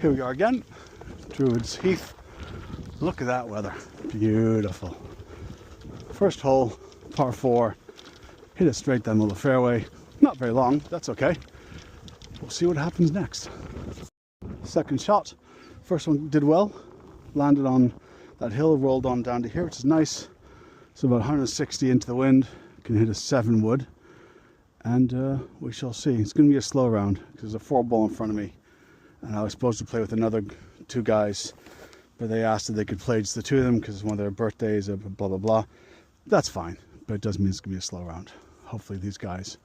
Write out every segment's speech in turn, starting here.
Here we are again, Druids Heath. Look at that weather, beautiful. First hole, par 4, hit it straight down the middle of the fairway. Not very long, that's okay. We'll see what happens next. Second shot, first one did well, landed on that hill, rolled on down to here, which is nice. So about 160 into the wind, can hit a 7 wood, and we shall see. It's going to be a slow round because there's a 4-ball in front of me, and I was supposed to play with another 2 guys, but they asked if they could play just the 2 of them because it's one of their birthdays, blah blah blah. That's fine, but it does mean it's going to be a slow round. Hopefully these guys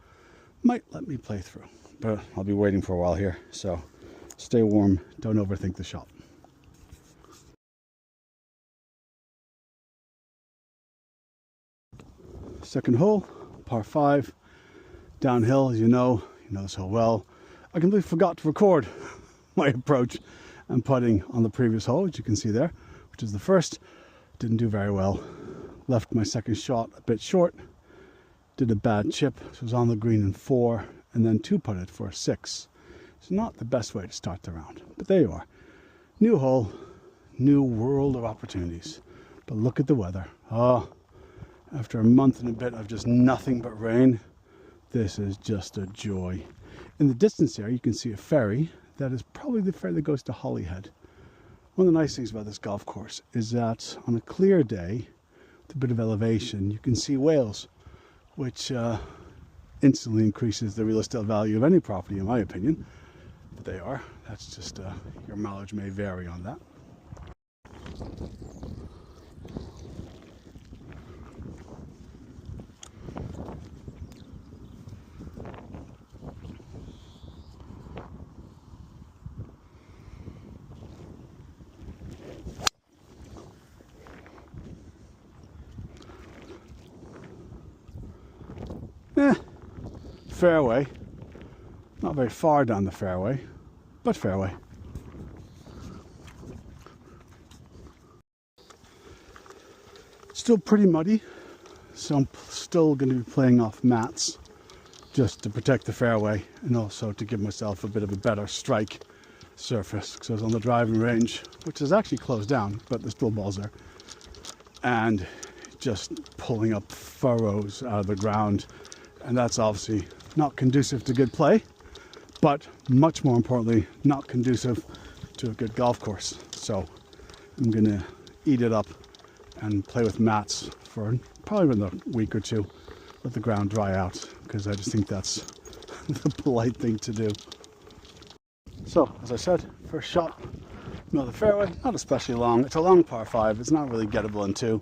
might let me play through, but I'll be waiting for a while here, so stay warm, don't overthink the shot. Second hole, par 5, downhill, as you know this hole well. I completely forgot to record my approach and putting on the previous hole, which you can see there, which is the first. Didn't do very well. Left my second shot a bit short. Did a bad chip, so it was on the green in 4, and then 2-putted for a 6. It's not the best way to start the round, but there you are. New hole, new world of opportunities. But look at the weather. Oh, after a month and a bit of just nothing but rain, this is just a joy. In the distance there, you can see a ferry. That is probably the ferry that goes to Holyhead. One of the nice things about this golf course is that on a clear day, with a bit of elevation, you can see whales, which instantly increases the real estate value of any property, in my opinion. But they are. That's just, your mileage may vary on that. Fairway, not very far down the fairway, but fairway. Still pretty muddy, so I'm still going to be playing off mats just to protect the fairway and also to give myself a bit of a better strike surface, because I was on the driving range, which is actually closed down, but there's still balls there, and just pulling up furrows out of the ground, and that's obviously not conducive to good play, but much more importantly, not conducive to a good golf course. So I'm gonna eat it up and play with mats for probably another week or 2, let the ground dry out, because I just think that's the polite thing to do. So as I said, first shot, middle of the fairway, not especially long. It's a long par 5, it's not really gettable in 2.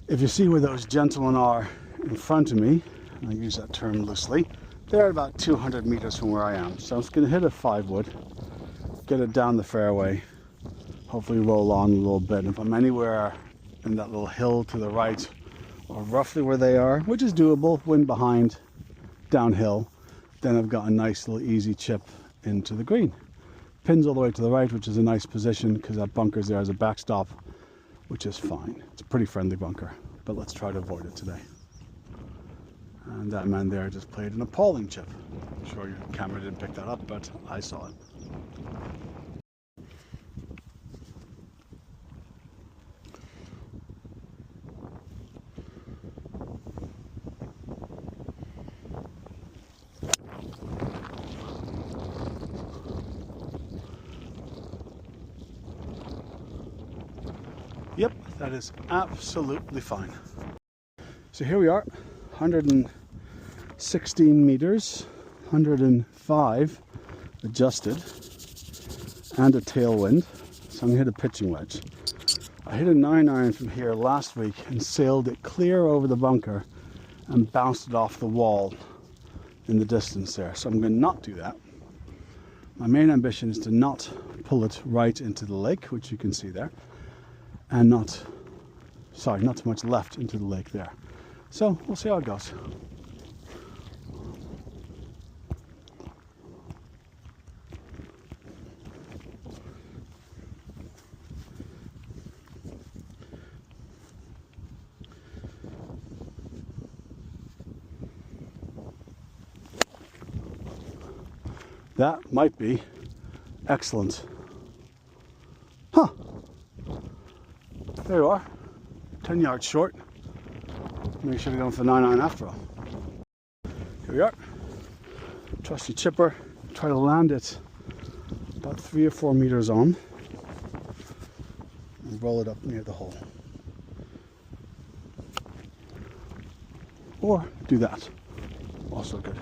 If you see where those gentlemen are in front of me, and I use that term loosely, they're about 200 meters from where I am. So I'm just going to hit a 5 wood, get it down the fairway, hopefully roll on a little bit. And if I'm anywhere in that little hill to the right, or roughly where they are, which is doable, wind behind, downhill, then I've got a nice little easy chip into the green. Pins all the way to the right, which is a nice position because that bunker's there as a backstop, which is fine. It's a pretty friendly bunker, but let's try to avoid it today. And that man there just played an appalling chip. I'm sure your camera didn't pick that up, but I saw it. Yep, that is absolutely fine. So here we are, 116 meters, 105 adjusted, and a tailwind. So I'm gonna hit a pitching wedge. I hit a 9-iron from here last week and sailed it clear over the bunker and bounced it off the wall in the distance there. So I'm gonna not do that. My main ambition is to not pull it right into the lake, which you can see there, and not too much left into the lake there. So we'll see how it goes. That might be excellent. Huh. There you are. 10 yards short. Maybe I should have gone for the 9-iron after all. Here we are. Trusty chipper. Try to land it about 3 or 4 meters on. And roll it up near the hole. Or do that. Also good.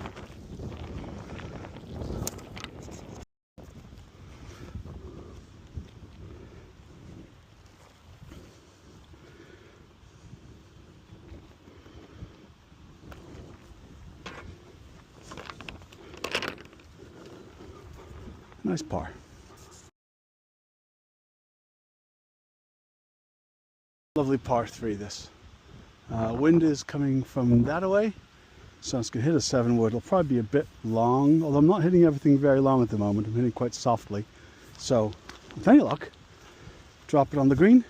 Nice par. Lovely par 3 this. Wind is coming from that away, so it's going to hit a 7-wood. It'll probably be a bit long, although I'm not hitting everything very long at the moment. I'm hitting quite softly. So, with any luck, drop it on the green,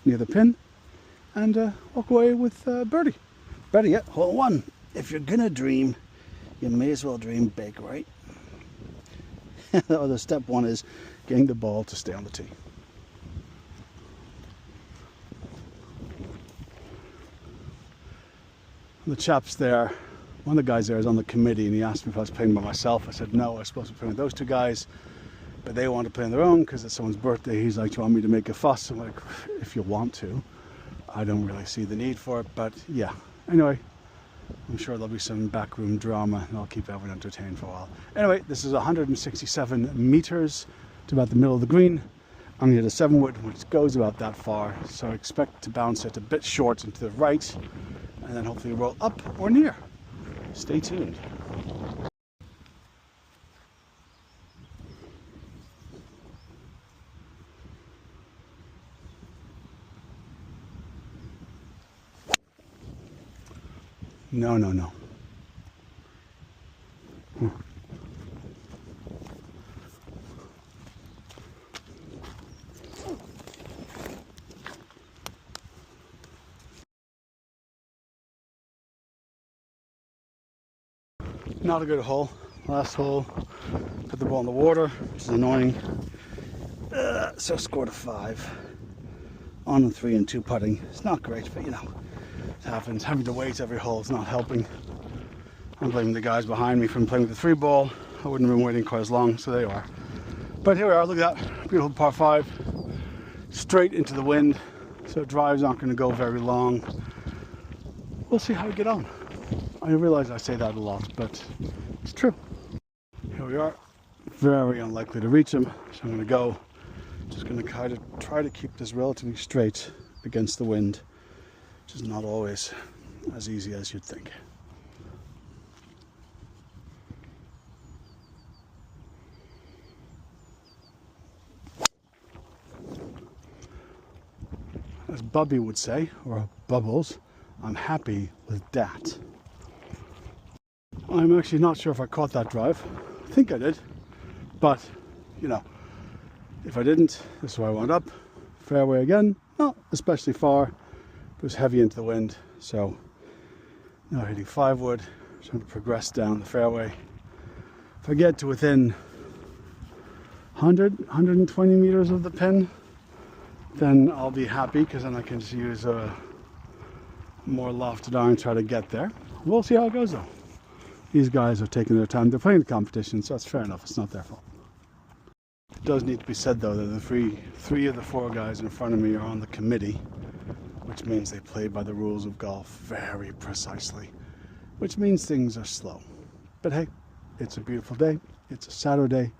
near the pin, and walk away with birdie. Better yet, hole 1. If you're going to dream, you may as well dream big, right? The step 1 is getting the ball to stay on the tee. The chap's there, one of the guys there is on the committee, and he asked me if I was playing by myself. I said no, I was supposed to be playing with those 2 guys, but they want to play on their own because it's someone's birthday. He's like, do you want me to make a fuss? I'm like, if you want to. I don't really see the need for it, but yeah. Anyway, I'm sure there'll be some backroom drama and I'll keep everyone entertained for a while. Anyway, this is 167 meters to about the middle of the green. I'm going to hit a 7-wood, which goes about that far, so I expect to bounce it a bit short and to the right, and then hopefully roll up or near. Stay tuned. No, no, no. Not a good hole. Last hole, put the ball in the water, which is annoying. So I scored a 5 on a 3 and 2 putting. It's not great, but you know, it happens. Having to wait every hole is not helping. I'm blaming the guys behind me from playing with the 3 ball. I wouldn't have been waiting quite as long, so there you are. But here we are, look at that. Beautiful par 5. Straight into the wind, so drive's not going to go very long. We'll see how we get on. I realize I say that a lot, but it's true. Here we are. Very unlikely to reach him, so I'm going to go. Just going to kind of try to keep this relatively straight against the wind, which is not always as easy as you'd think. As Bubby would say, or Bubbles, I'm happy with that. I'm actually not sure if I caught that drive. I think I did, but you know, if I didn't, this is where I wound up. Fairway again, not especially far, but it was heavy into the wind, so now hitting 5-wood, trying to progress down the fairway. If I get to within 120 meters of the pin, then I'll be happy, because then I can just use a more lofted iron and try to get there. We'll see how it goes though. These guys are taking their time. They're playing the competition, so that's fair enough. It's not their fault. It does need to be said though that the three of the 4 guys in front of me are on the committee, which means they play by the rules of golf very precisely, which means things are slow. But hey, it's a beautiful day. It's a Saturday.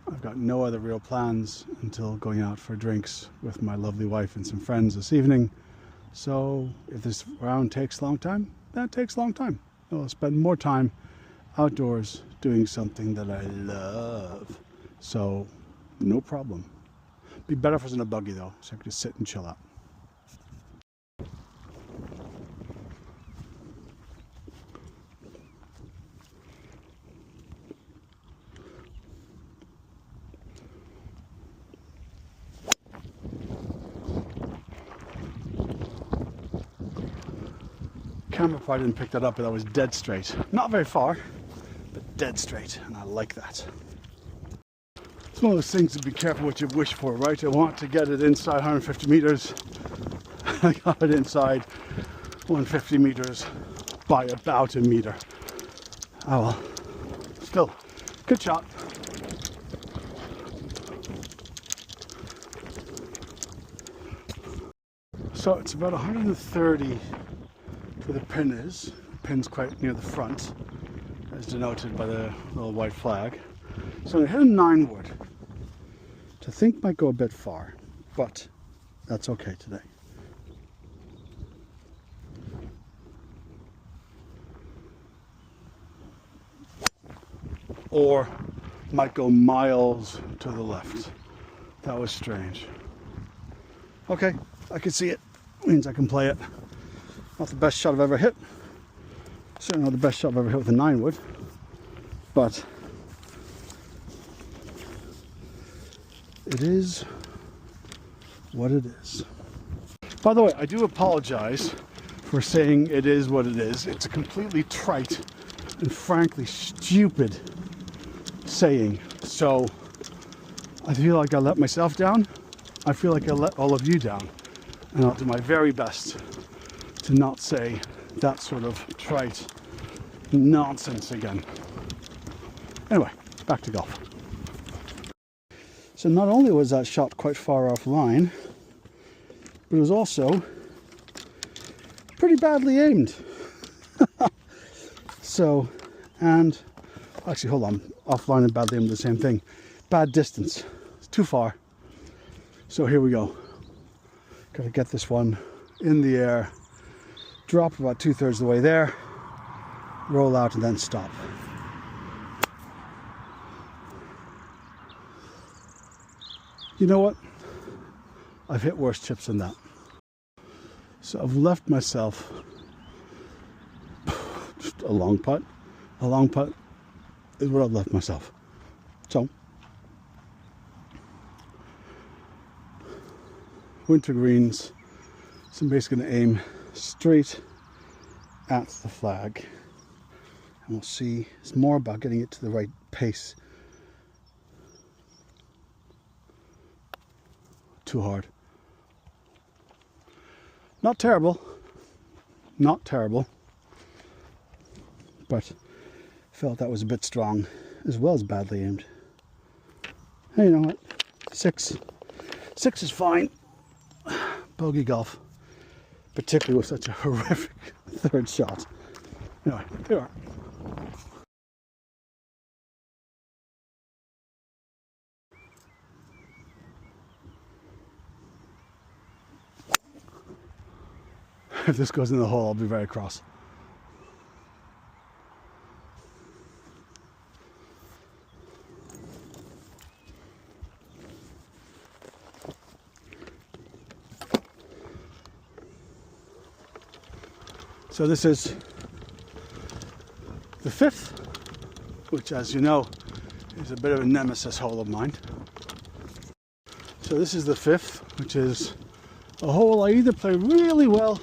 I've got no other real plans until going out for drinks with my lovely wife and some friends this evening. So if this round takes a long time, that takes a long time. I'll spend more time outdoors doing something that I love. So no problem. Be better if I was in a buggy though, so I could just sit and chill out. Camera probably didn't pick that up, but that was dead straight. Not very far, but dead straight, and I like that. It's one of those things to be careful what you wish for, right? I want to get it inside 150 meters. I got it inside 150 meters by about a meter. Oh well, still, good shot. So it's about 130 where the pin is. The pin's quite near the front, as denoted by the little white flag. So I'm going to hit a 9-wood, which I think might go a bit far, but that's okay today. Or might go miles to the left. That was strange. Okay, I can see it. Means I can play it. Not the best shot I've ever hit. Certainly not the best shot I've ever hit with a 9-wood. But it is what it is. By the way, I do apologize for saying it is what it is. It's a completely trite and frankly stupid saying. So I feel like I let myself down. I feel like I let all of you down. And I'll do my very best to not say that sort of trite nonsense again. Anyway, back to golf. So not only was that shot quite far offline, but it was also pretty badly aimed. So, and actually, hold on, offline and badly aimed, the same thing. Bad distance, it's too far. So here we go. Got to get this one in the air, drop about 2/3 of the way there, roll out and then stop. You know what? I've hit worse chips than that. So I've left myself just a long putt. A long putt is what I've left myself. So, winter greens. So I'm basically going to aim straight at the flag. And we'll see. It's more about getting it to the right pace. Too hard. Not terrible. Not terrible. But felt that was a bit strong as well as badly aimed. Hey, you know what? 6 is fine. Bogey golf, particularly with such a horrific third shot. Anyway, there we are. If this goes in the hole, I'll be very cross. So this is the 5th, which, as you know, is a bit of a nemesis hole of mine. So this is the 5th, which is a hole I either play really well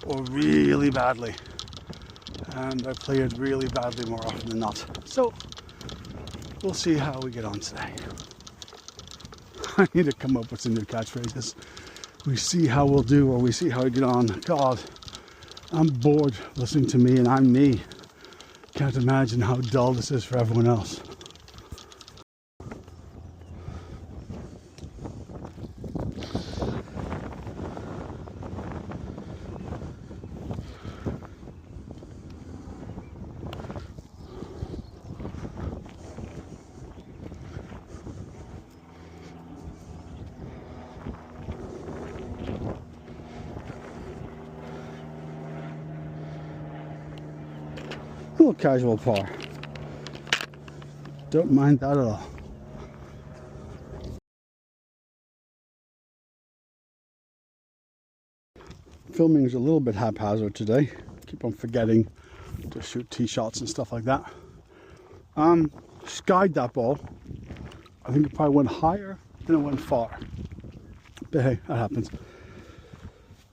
or really badly. And I play it really badly more often than not. So we'll see how we get on today. I need to come up with some new catchphrases. We see how we'll do, or we see how we get on. God, I'm bored listening to me, and I'm me. Can't imagine how dull this is for everyone else. A little casual par. Don't mind that at all. Filming is a little bit haphazard today. Keep on forgetting to shoot tee shots and stuff like that. Skied that ball. I think it probably went higher than it went far. But hey, that happens.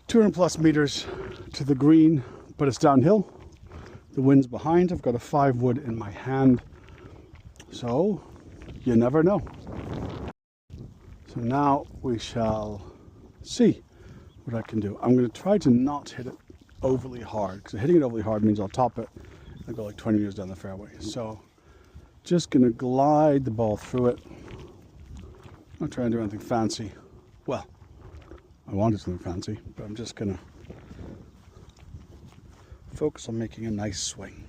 200 plus meters to the green, but it's downhill. The wind's behind. I've got a 5-wood in my hand. So you never know. So now we shall see what I can do. I'm going to try to not hit it overly hard, because hitting it overly hard means I'll top it and go like 20 meters down the fairway. So just going to glide the ball through it. Not trying to do anything fancy. Well, I wanted something fancy, but I'm just going to focus on making a nice swing.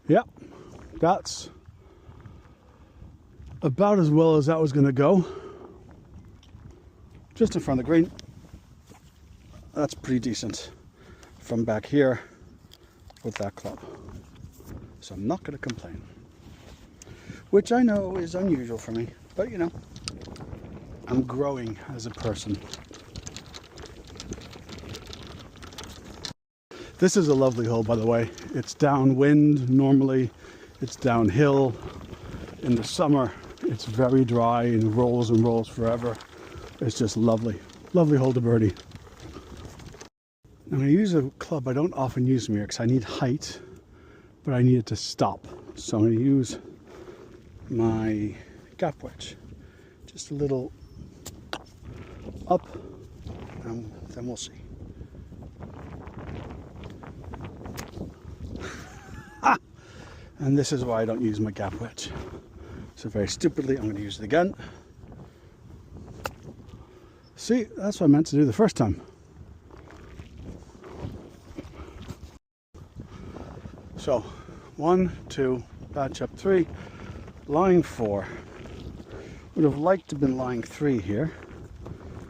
Yep, that's about as well as that was going to go. Just in front of the green. That's pretty decent from back here with that club. So I'm not going to complain. Which I know is unusual for me, but you know, I'm growing as a person. This is a lovely hole, by the way. It's downwind normally, it's downhill. In the summer, it's very dry and rolls forever. It's just lovely. Lovely hole to birdie. I'm going to use a club I don't often use here because I need height, but I need it to stop. So I'm going to use my gap wedge. Just a little up, and then we'll see. And this is why I don't use my gap wedge. So very stupidly, I'm going to use it again. See, that's what I meant to do the first time. So, 1, 2, batch up 3, line 4. Would have liked to have been line 3 here.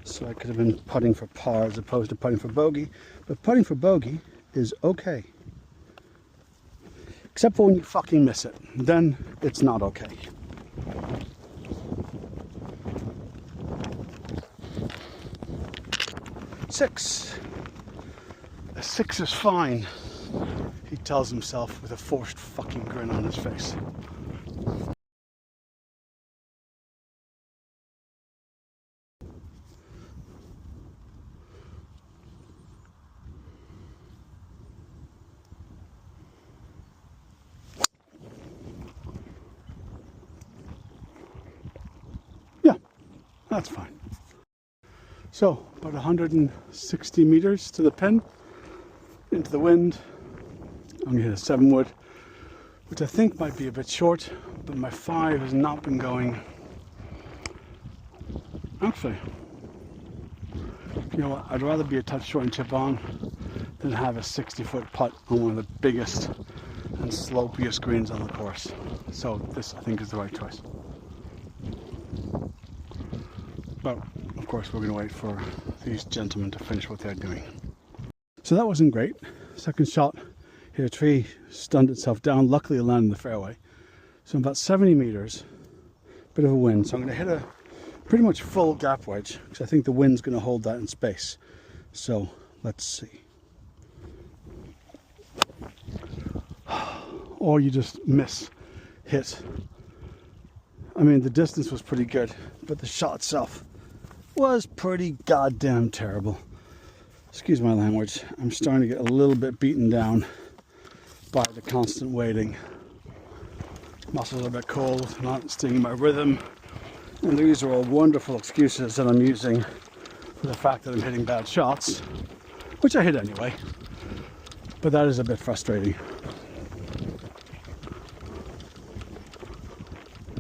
So I could have been putting for par as opposed to putting for bogey. But putting for bogey is okay. Except for when you fucking miss it. Then it's not okay. Six. A 6 is fine, he tells himself with a forced fucking grin on his face. Yeah, that's fine. So, about 160 meters to the pin, into the wind. I'm going to hit a 7-wood, which I think might be a bit short, but my 5 has not been going. Actually, you know what, I'd rather be a touch short and chip on than have a 60-foot putt on one of the biggest and slopiest greens on the course. So this, I think, is the right choice. But of course, we're going to wait for these gentlemen to finish what they're doing. So that wasn't great. Second shot, hit a tree, stunned itself down. Luckily, it landed in the fairway. So I'm about 70 meters, bit of a wind. So I'm going to hit a pretty much full gap wedge because I think the wind's going to hold that in space. So let's see. Or you just miss hit. I mean, the distance was pretty good, but the shot itself was pretty goddamn terrible. Excuse my language. I'm starting to get a little bit beaten down by the constant waiting. Muscles are a bit cold, not stinging my rhythm. And these are all wonderful excuses that I'm using for the fact that I'm hitting bad shots, which I hit anyway. But that is a bit frustrating.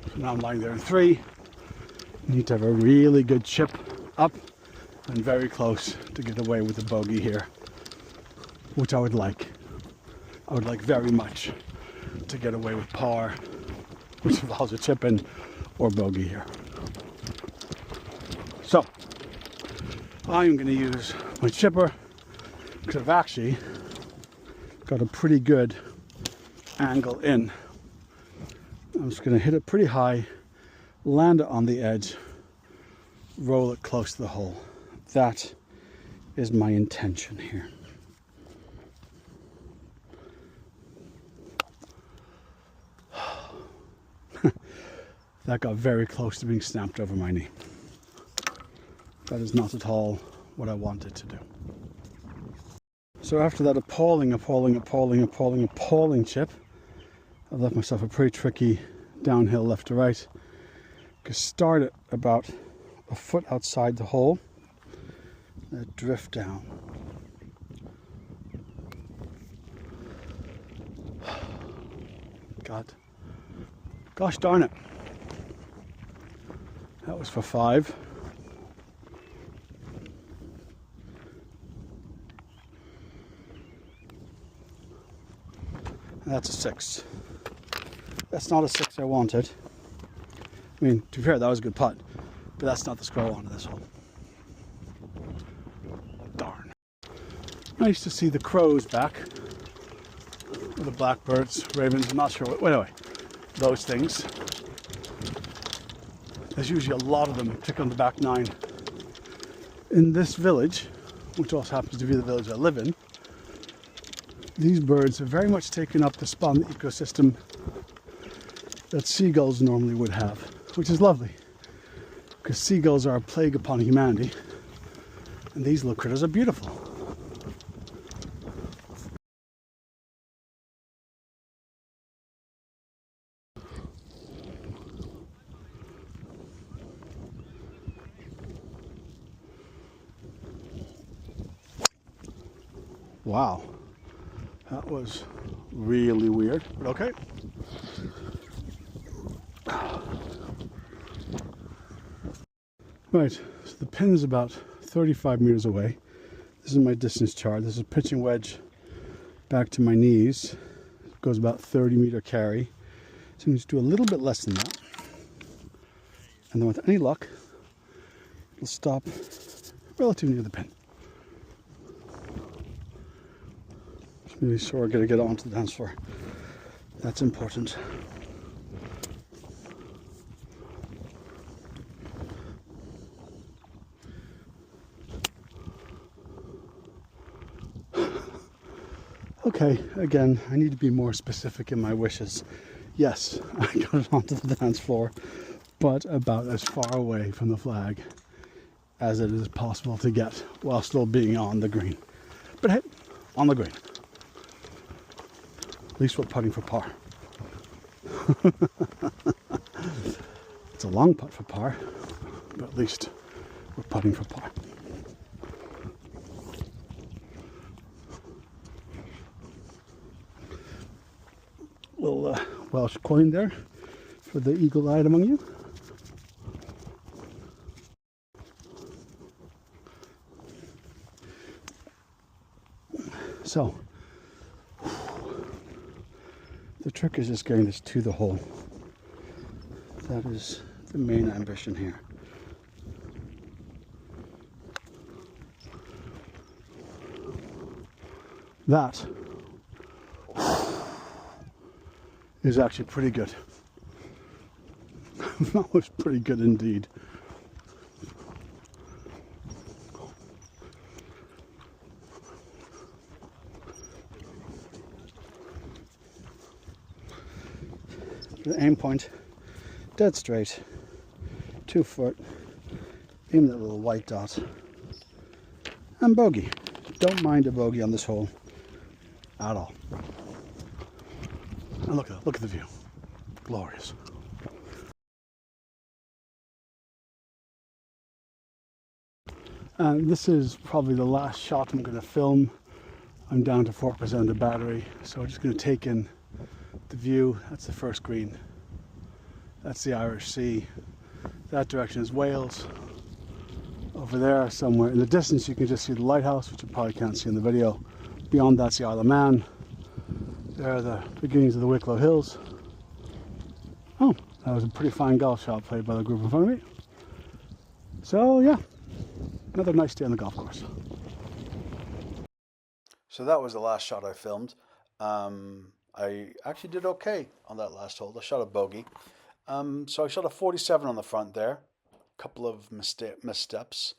So now I'm lying there in 3. Need to have a really good chip up and very close to get away with the bogey here, which I would like. I would like very much to get away with par, which involves a chip in or bogey here. So I'm going to use my chipper because I've actually got a pretty good angle in. I'm just going to hit it pretty high, land it on the edge, roll it close to the hole. That is my intention here. That got very close to being snapped over my knee. That is not at all what I wanted to do. So after that appalling chip, I've left myself a pretty tricky downhill left to right. Could start it about a foot outside the hole, and drift down. God. Gosh darn it. That was for 5. And that's a 6. That's not a 6 I wanted. I mean, to be fair, that was a good putt, but that's not the score I wanted this hole. Darn. Nice to see the crows back. Or the blackbirds, ravens, I'm not sure what. Anyway, those things. There's usually a lot of them particularly on the back 9. In this village, which also happens to be the village I live in, these birds have very much taken up the spot in the ecosystem that seagulls normally would have, which is lovely, because seagulls are a plague upon humanity, and these little critters are beautiful. Wow, that was really weird, but okay. Right, so the pin is about 35 meters away. This is my distance chart. This is a pitching wedge back to my knees. It goes about 30-meter carry. So I'm going to do a little bit less than that. And then with any luck, it'll stop relatively near the pin. Just really sure I gotta get onto the dance floor. That's important. Okay, again, I need to be more specific in my wishes. Yes, I got it onto the dance floor, but about as far away from the flag as it is possible to get while still being on the green. But hey, on the green. At least we're putting for par. It's a long putt for par, but at least we're putting for par. Little Welsh coin there for the eagle-eyed among you. So, the trick is just getting this to the hole. That is the main ambition here. That is actually pretty good. That was pretty good indeed. The aim point, dead straight, 2 foot, aim that little white dot, and bogey. Don't mind a bogey on this hole at all. And look at the view, glorious. And this is probably the last shot I'm going to film. I'm down to 4% of the battery, so I'm just going to take in the view. That's the first green. That's the Irish Sea. That direction is Wales. Over there, somewhere in the distance, you can just see the lighthouse, which you probably can't see in the video. Beyond that's the Isle of Man. There are the beginnings of the Wicklow Hills. Oh, that was a pretty fine golf shot played by the group in front of me. So yeah, another nice day on the golf course. So that was the last shot I filmed. I actually did okay on that last hole. I shot a bogey. So I shot a 47 on the front there. A couple of missteps.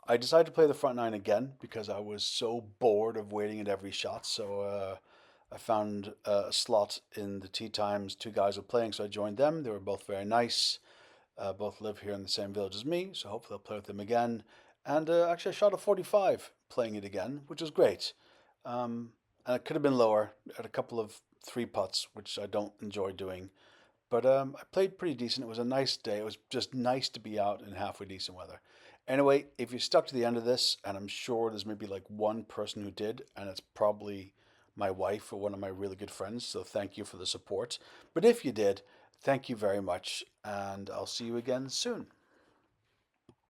I decided to play the front 9 again because I was so bored of waiting at every shot. So I found a slot in the tee times. 2 guys were playing, so I joined them. They were both very nice. Both live here in the same village as me, so hopefully I'll play with them again. And actually, I shot a 45 playing it again, which was great. And it could have been lower at a couple of three putts, which I don't enjoy doing. But I played pretty decent. It was a nice day. It was just nice to be out in halfway decent weather. Anyway, if you stuck to the end of this, and I'm sure there's maybe like one person who did, and it's probably my wife or one of my really good friends, so thank you for the support. But if you did, thank you very much, and I'll see you again soon.